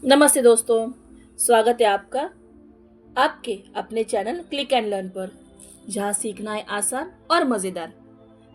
नमस्ते दोस्तों। स्वागत है आपका आपके अपने चैनल क्लिक एंड लर्न पर, जहां सीखना है आसान और मज़ेदार।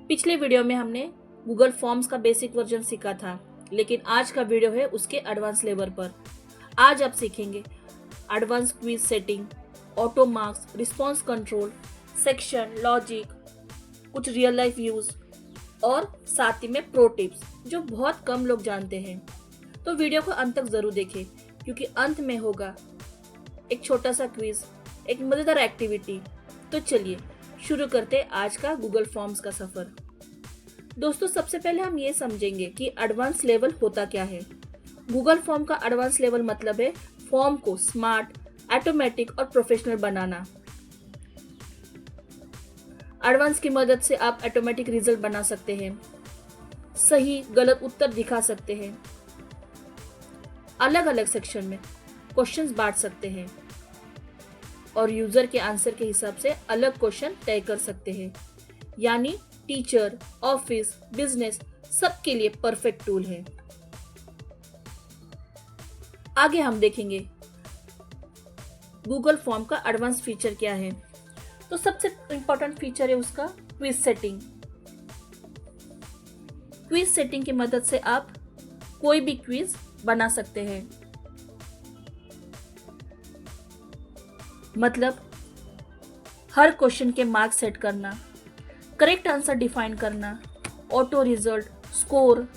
पिछले वीडियो में हमने गूगल फॉर्म्स का बेसिक वर्जन सीखा था, लेकिन आज का वीडियो है उसके एडवांस लेवल पर। आज आप सीखेंगे advance quiz setting, auto marks, response control, section, logic, कुछ रियल लाइफ यूज और साथ ही में प्रो टिप्स जो बहुत कम लोग जानते हैं। तो वीडियो को अंत तक जरूर देखें, क्योंकि अंत में होगा एक छोटा सा क्विज, एक मजेदार एक्टिविटी। तो चलिए शुरू करते हैं आज का गूगल फॉर्म्स का सफर। दोस्तों, सबसे पहले हम ये समझेंगे कि एडवांस लेवल होता क्या है। गूगल फॉर्म का एडवांस लेवल मतलब है फॉर्म को स्मार्ट, ऑटोमेटिक और प्रोफेशनल बनाना। एडवांस की मदद से आप ऑटोमेटिक रिजल्ट बना सकते हैं, सही गलत उत्तर दिखा सकते हैं, अलग अलग सेक्शन में क्वेश्चंस बांट सकते हैं और यूजर के आंसर के हिसाब से अलग क्वेश्चन तय कर सकते हैं। यानी टीचर, ऑफिस, बिजनेस सबके लिए परफेक्ट टूल है। आगे हम देखेंगे गूगल फॉर्म का एडवांस फीचर क्या है। तो सबसे इंपॉर्टेंट फीचर है उसका क्विज सेटिंग। क्विज सेटिंग की मदद से आप कोई भी क्विज बना सकते हैं। मतलब हर क्वेश्चन के मार्क्स सेट करना, करेक्ट आंसर डिफाइन करना, ऑटो रिजल्ट, स्कोर,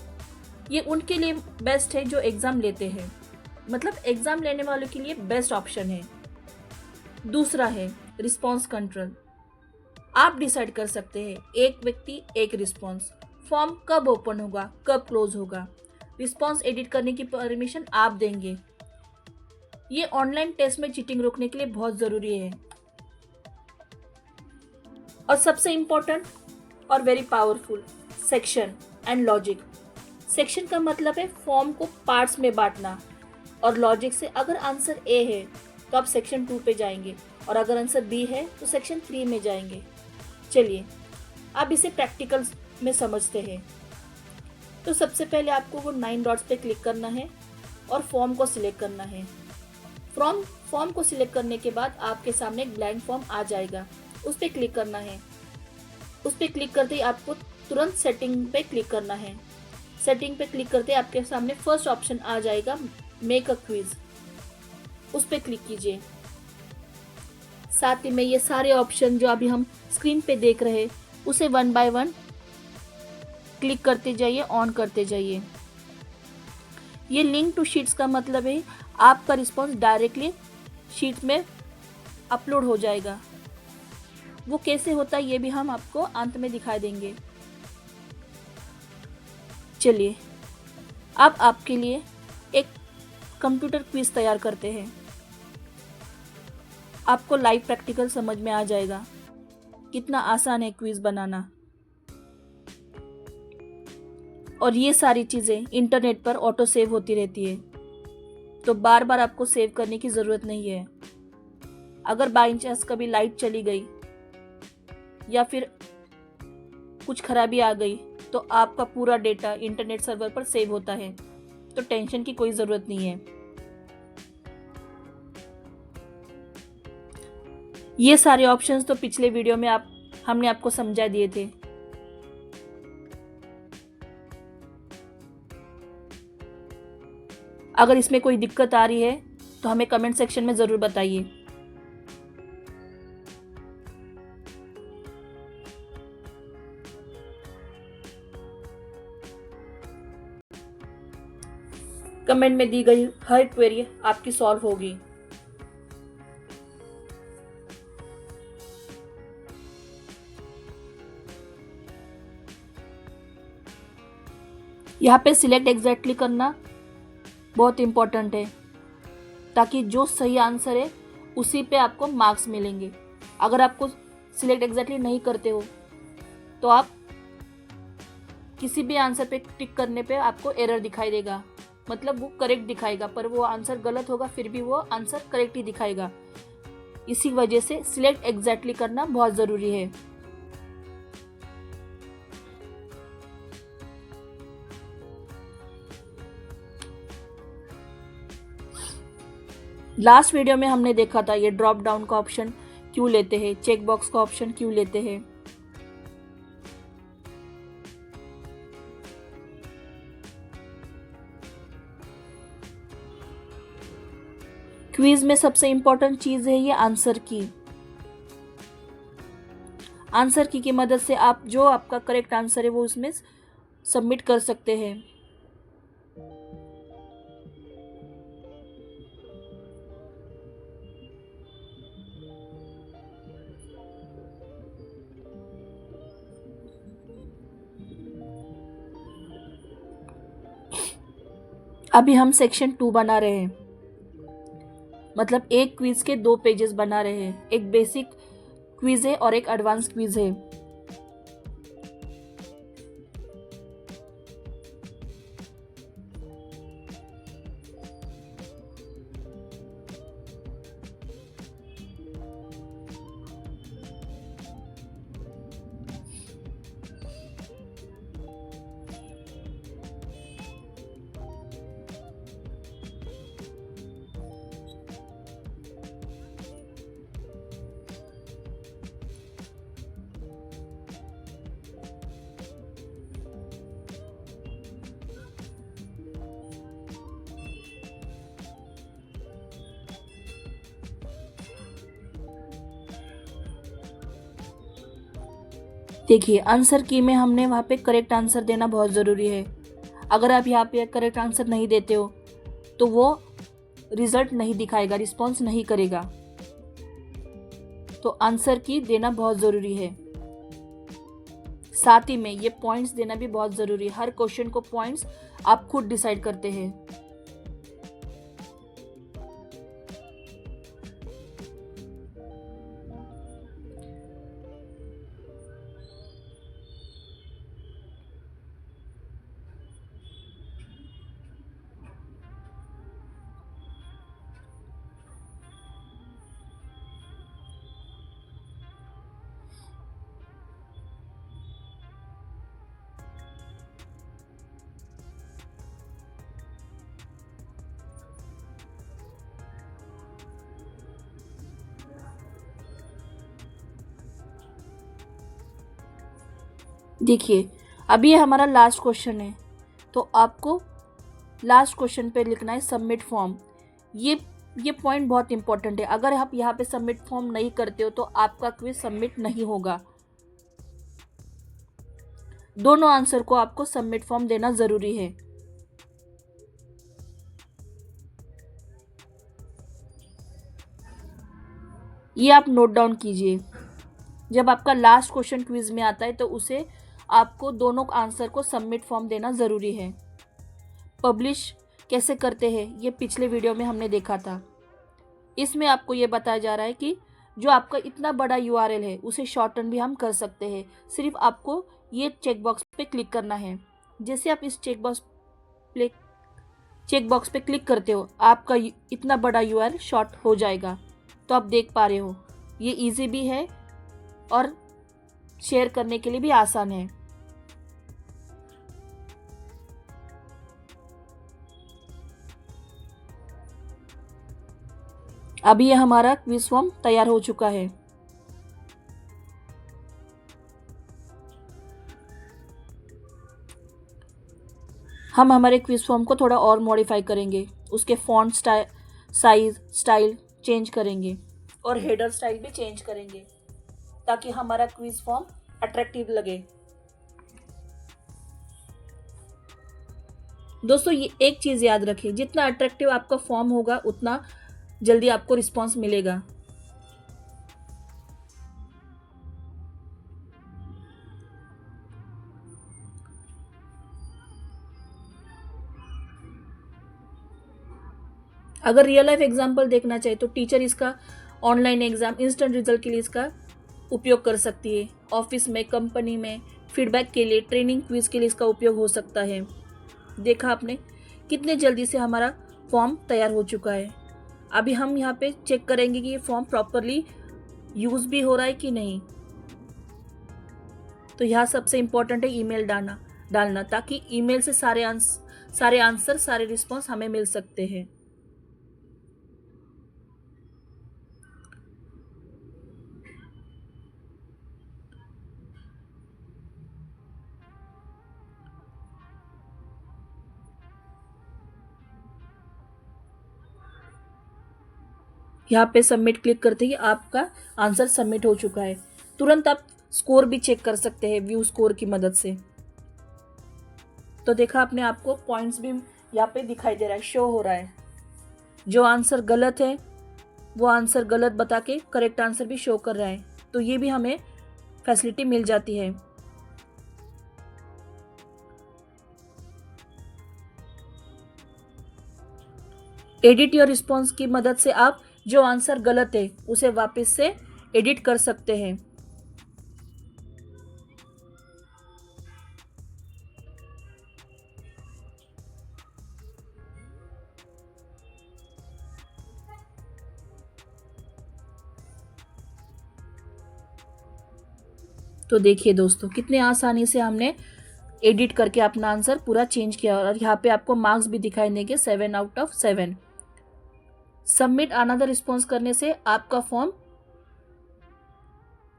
ये उनके लिए बेस्ट है जो एग्जाम लेते हैं। मतलब एग्जाम लेने वालों के लिए बेस्ट ऑप्शन है। दूसरा है रिस्पॉन्स कंट्रोल। आप डिसाइड कर सकते हैं एक व्यक्ति एक रिस्पॉन्स, फॉर्म कब ओपन होगा, कब क्लोज होगा, रिस्पॉन्स एडिट करने की परमिशन आप देंगे। ये ऑनलाइन टेस्ट में चीटिंग रोकने के लिए बहुत जरूरी है। और सबसे इंपॉर्टेंट और very powerful, section and logic. Section का मतलब है फॉर्म को पार्ट्स में बांटना, और लॉजिक से अगर आंसर ए है तो आप सेक्शन 2 पे जाएंगे, और अगर आंसर बी है तो सेक्शन 3 में जाएंगे। चलिए अब इसे प्रैक्टिकल में समझते हैं। तो सबसे पहले आपको वो 9 डॉट्स पे क्लिक करना है और फॉर्म को सिलेक्ट करना है। फॉर्म को सिलेक्ट करने के बाद आपके सामने एक ब्लैंक फॉर्म आ जाएगा, उस पर क्लिक करना है। उस पर क्लिक करते ही आपको तुरंत सेटिंग पे क्लिक करना है। सेटिंग पे क्लिक करते ही आपके सामने फर्स्ट ऑप्शन आ जाएगा, मेक अ क्विज। उस पर क्लिक कीजिए। साथ ही में ये सारे ऑप्शन जो अभी हम स्क्रीन पे देख रहे हैं, उसे 1 बाय 1 क्लिक करते जाइए, ऑन करते जाइए। ये लिंक टू शीट्स का मतलब है आपका रिस्पॉन्स डायरेक्टली शीट में अपलोड हो जाएगा। वो कैसे होता है ये भी हम आपको अंत में दिखा देंगे। चलिए अब आपके लिए एक कंप्यूटर क्विज तैयार करते हैं। आपको लाइव प्रैक्टिकल समझ में आ जाएगा कितना आसान है क्विज बनाना। और ये सारी चीज़ें इंटरनेट पर ऑटो सेव होती रहती है, तो बार बार आपको सेव करने की ज़रूरत नहीं है। अगर बाई चांस कभी लाइट चली गई या फिर कुछ खराबी आ गई, तो आपका पूरा डेटा इंटरनेट सर्वर पर सेव होता है, तो टेंशन की कोई ज़रूरत नहीं है। ये सारे ऑप्शंस तो पिछले वीडियो में हमने आपको समझा दिए थे। अगर इसमें कोई दिक्कत आ रही है तो हमें कमेंट सेक्शन में ज़रूर बताइए। कमेंट में दी गई हर क्वेरी आपकी सॉल्व होगी। यहाँ पे सिलेक्ट एग्जैक्टली करना बहुत इम्पोर्टेंट है, ताकि जो सही आंसर है उसी पे आपको मार्क्स मिलेंगे। अगर आपको सिलेक्ट एग्जैक्टली नहीं करते हो तो आप किसी भी आंसर पे टिक करने पे आपको एरर दिखाई देगा। मतलब वो करेक्ट दिखाएगा, पर वो आंसर गलत होगा, फिर भी वो आंसर करेक्ट ही दिखाएगा। इसी वजह से सिलेक्ट एग्जैक्टली करना बहुत ज़रूरी है। लास्ट वीडियो में हमने देखा था ये ड्रॉप डाउन का ऑप्शन क्यों लेते हैं, चेक बॉक्स का ऑप्शन क्यों लेते हैं। क्विज में सबसे इंपॉर्टेंट चीज है ये आंसर की। आंसर की मदद से आप जो आपका करेक्ट आंसर है वो उसमें सबमिट कर सकते हैं। अभी हम सेक्शन 2 बना रहे हैं, मतलब एक क्विज के 2 पेजेस बना रहे हैं। एक बेसिक क्विज है और एक एडवांस क्विज है। देखिए आंसर की में हमने वहाँ पे करेक्ट आंसर देना बहुत ज़रूरी है। अगर आप यहाँ पे करेक्ट आंसर नहीं देते हो तो वो रिजल्ट नहीं दिखाएगा, रिस्पॉन्स नहीं करेगा। तो आंसर की देना बहुत ज़रूरी है। साथ ही में ये पॉइंट्स देना भी बहुत ज़रूरी है। हर क्वेश्चन को पॉइंट्स आप खुद डिसाइड करते हैं। देखिए अभी ये हमारा लास्ट क्वेश्चन है, तो आपको लास्ट क्वेश्चन पे लिखना है सबमिट फॉर्म। ये पॉइंट बहुत इंपॉर्टेंट है। अगर आप यहाँ पे सबमिट फॉर्म नहीं करते हो तो आपका क्विज सबमिट नहीं होगा। दोनों आंसर को आपको सबमिट फॉर्म देना जरूरी है। ये आप नोट डाउन कीजिए। जब आपका लास्ट क्वेश्चन क्विज में आता है तो उसे आपको दोनों आंसर को सबमिट फॉर्म देना ज़रूरी है। पब्लिश कैसे करते हैं ये पिछले वीडियो में हमने देखा था। इसमें आपको ये बताया जा रहा है कि जो आपका इतना बड़ा यूआरएल है उसे शॉर्टन भी हम कर सकते हैं। सिर्फ आपको ये चेक बॉक्स पे क्लिक करना है। जैसे आप इस चेक बॉक्स पे क्लिक करते हो आपका इतना बड़ा यूआरएल शॉर्ट हो जाएगा। तो आप देख पा रहे हो ये इजी भी है और शेयर करने के लिए भी आसान है। अभी ये हमारा क्विज फॉर्म तैयार हो चुका है। हम हमारे क्विज फॉर्म को थोड़ा और मॉडिफाई करेंगे, उसके फॉन्ट साइज स्टाइल चेंज करेंगे और हेडर स्टाइल भी चेंज करेंगे ताकि हमारा क्विज फॉर्म अट्रैक्टिव लगे। दोस्तों ये एक चीज़ याद रखिए, जितना अट्रैक्टिव आपका फॉर्म होगा उतना जल्दी आपको रिस्पॉन्स मिलेगा। अगर रियल लाइफ एग्जाम्पल देखना चाहिए तो टीचर इसका ऑनलाइन एग्जाम इंस्टेंट रिजल्ट के लिए इसका उपयोग कर सकती है। ऑफिस में, कंपनी में फीडबैक के लिए, ट्रेनिंग क्विज के लिए इसका उपयोग हो सकता है। देखा आपने कितने जल्दी से हमारा फॉर्म तैयार हो चुका है। अभी हम यहाँ पे चेक करेंगे कि ये फॉर्म प्रॉपरली यूज भी हो रहा है कि नहीं। तो यहाँ सबसे इम्पोर्टेंट है ईमेल डालना ताकि ईमेल से सारे आंसर सारे रिस्पॉन्स हमें मिल सकते हैं। यहाँ पे सबमिट क्लिक करते ही आपका आंसर सबमिट हो चुका है। तुरंत आप स्कोर भी चेक कर सकते हैं व्यू स्कोर की मदद से। तो देखा आपने, आपको पॉइंट्स भी यहाँ पे दिखाई दे रहा है, शो हो रहा है। जो आंसर गलत है वो आंसर गलत बता के करेक्ट आंसर भी शो कर रहा है। तो ये भी हमें फैसिलिटी मिल जाती है। एडिट योर रिस्पॉन्स की मदद से आप जो आंसर गलत है उसे वापस से एडिट कर सकते हैं। तो देखिए दोस्तों, कितने आसानी से हमने एडिट करके अपना आंसर पूरा चेंज किया। और यहाँ पे आपको मार्क्स भी दिखाई देंगे 7/7। सबमिट अनदर रिस्पॉन्स करने से आपका फॉर्म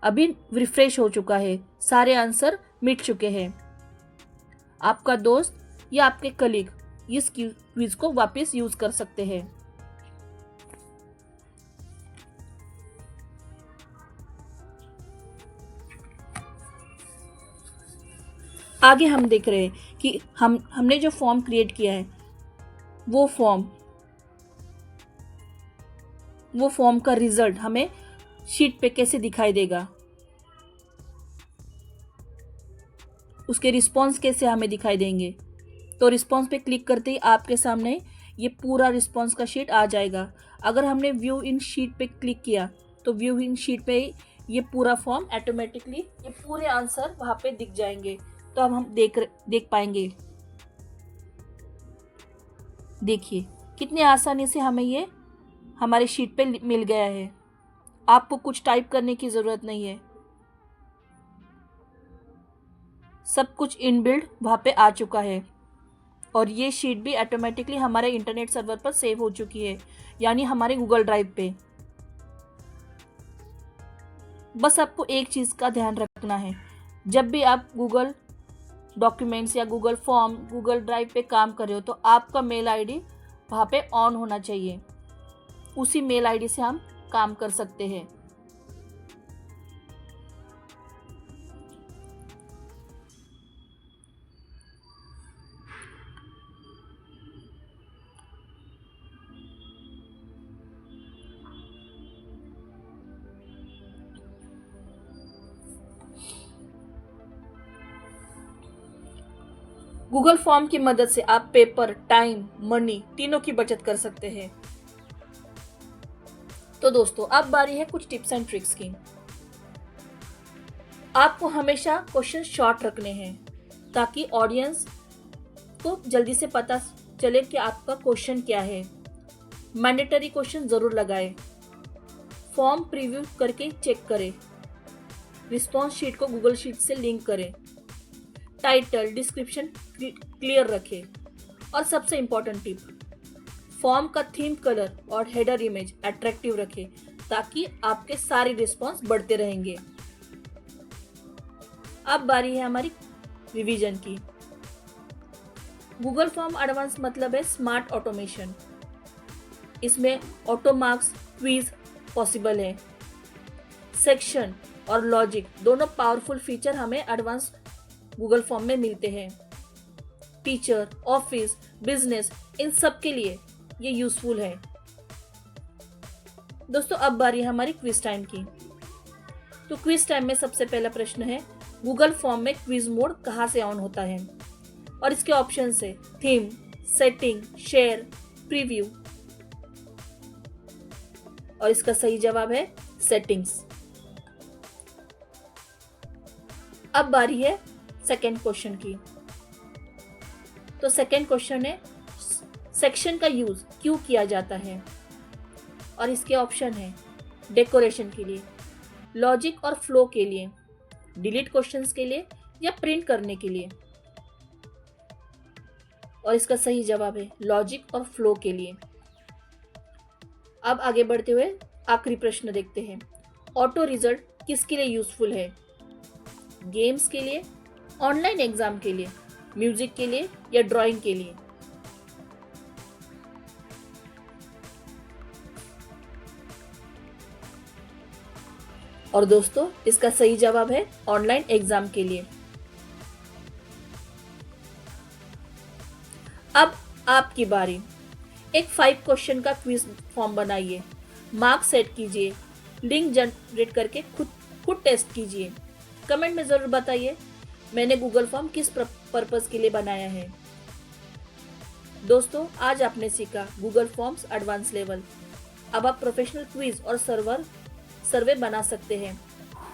अभी रिफ्रेश हो चुका है, सारे आंसर मिट चुके हैं। आपका दोस्त या आपके कलीग इस क्विज को वापस यूज कर सकते हैं। आगे हम देख रहे हैं कि हमने जो फॉर्म क्रिएट किया है वो फॉर्म का रिजल्ट हमें शीट पे कैसे दिखाई देगा, उसके रिस्पॉन्स कैसे हमें दिखाई देंगे। तो रिस्पॉन्स पे क्लिक करते ही आपके सामने ये पूरा रिस्पॉन्स का शीट आ जाएगा। अगर हमने व्यू इन शीट पे क्लिक किया तो व्यू इन शीट पे ये पूरा फॉर्म ऑटोमेटिकली ये पूरे आंसर वहाँ पे दिख जाएंगे। तो अब हम देख पाएंगे। देखिए कितनी आसानी से हमें ये हमारे शीट पे मिल गया है। आपको कुछ टाइप करने की ज़रूरत नहीं है, सब कुछ इनबिल्ड वहाँ पे आ चुका है। और ये शीट भी ऑटोमेटिकली हमारे इंटरनेट सर्वर पर सेव हो चुकी है, यानी हमारे गूगल ड्राइव पे। बस आपको एक चीज़ का ध्यान रखना है, जब भी आप गूगल डॉक्यूमेंट्स या गूगल फॉर्म गूगल ड्राइव पे काम कर रहे हो तो आपका मेल आईडी वहाँ पे ऑन होना चाहिए। उसी मेल आईडी से हम काम कर सकते हैं। गूगल फॉर्म की मदद से आप पेपर, टाइम, मनी तीनों की बचत कर सकते हैं। तो दोस्तों अब बारी है कुछ टिप्स एंड ट्रिक्स की। आपको हमेशा क्वेश्चन शॉर्ट रखने हैं ताकि ऑडियंस को जल्दी से पता चले कि आपका क्वेश्चन क्या है। मैंडेटरी क्वेश्चन जरूर लगाएं। फॉर्म प्रीव्यू करके चेक करें। रिस्पॉन्स शीट को गूगल शीट से लिंक करें। टाइटल, डिस्क्रिप्शन क्लियर रखें। और सबसे इम्पोर्टेंट टिप, फॉर्म का थीम कलर और हेडर इमेज अट्रैक्टिव रखें ताकि आपके सारे रिस्पॉन्स बढ़ते रहेंगे। अब बारी है हमारी रिवीजन की। गूगल फॉर्म एडवांस मतलब है स्मार्ट ऑटोमेशन। इसमें ऑटो मार्क्स क्विज पॉसिबल है। सेक्शन और लॉजिक दोनों पावरफुल फीचर हमें एडवांस गूगल फॉर्म में मिलते हैं। टीचर, ऑफिस, बिजनेस इन सब के लिए ये यूजफुल है। दोस्तों अब बारी है हमारी क्विज टाइम की। तो क्विज टाइम में सबसे पहला प्रश्न है, गूगल फॉर्म में क्विज मोड कहाँ से ऑन होता है? और इसके ऑप्शन है थीम, सेटिंग, शेयर, प्रीव्यू। और इसका सही जवाब है सेटिंग्स। अब बारी है सेकेंड क्वेश्चन की। तो सेकेंड क्वेश्चन है, सेक्शन का यूज क्यों किया जाता है? और इसके ऑप्शन है डेकोरेशन के लिए, लॉजिक और फ्लो के लिए, डिलीट क्वेश्चंस के लिए या प्रिंट करने के लिए। और इसका सही जवाब है लॉजिक और फ्लो के लिए। अब आगे बढ़ते हुए आखिरी प्रश्न देखते हैं, ऑटो रिजल्ट किसके लिए यूजफुल है? गेम्स के लिए, ऑनलाइन एग्जाम के लिए, म्यूजिक के लिए या ड्राइंग के लिए? और दोस्तों, इसका सही जवाब है ऑनलाइन एग्जाम के लिए। अब आपकी बारी। एक 5 क्वेश्चन का क्विज फॉर्म बनाइए, मार्क्स सेट कीजिए, लिंक जनरेट करके खुद खुद टेस्ट कीजिए। कमेंट में ज़रूर बताइए मैंने गूगल फॉर्म किस पर्पज़ के लिए बनाया है। दोस्तों, आज आपने सीखा गूगल फॉर्म्स एडवांस लेवल। अब आप प्रोफेशनल क्विज और सर्वे बना सकते हैं।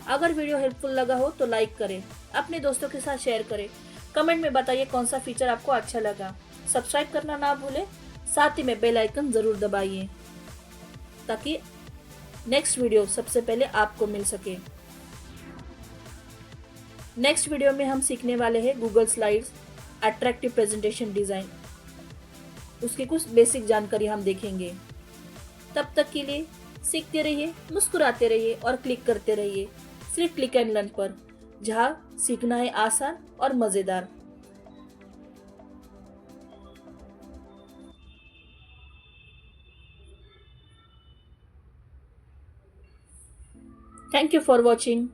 अगर वीडियो हेल्पफुल लगा हो तो लाइक करें, अपने दोस्तों के साथ शेयर करें। कमेंट में बताइए कौन सा फीचर आपको अच्छा लगा। सब्सक्राइब करना ना भूलें, साथ ही में बेल आइकन ज़रूर दबाइए ताकि नेक्स्ट वीडियो सबसे पहले आपको मिल सके। नेक्स्ट वीडियो में हम सीखने वाले हैं Google slides attractive presentation design. उसकी कुछ बेसिक जानकारी हम देखेंगे। तब तक के लिए सीखते रहिए, मुस्कुराते रहिए और क्लिक करते रहिए सिर्फ क्लिक एंड लर्न पर, जहाँ सीखना है आसान और मज़ेदार। Thank you for watching.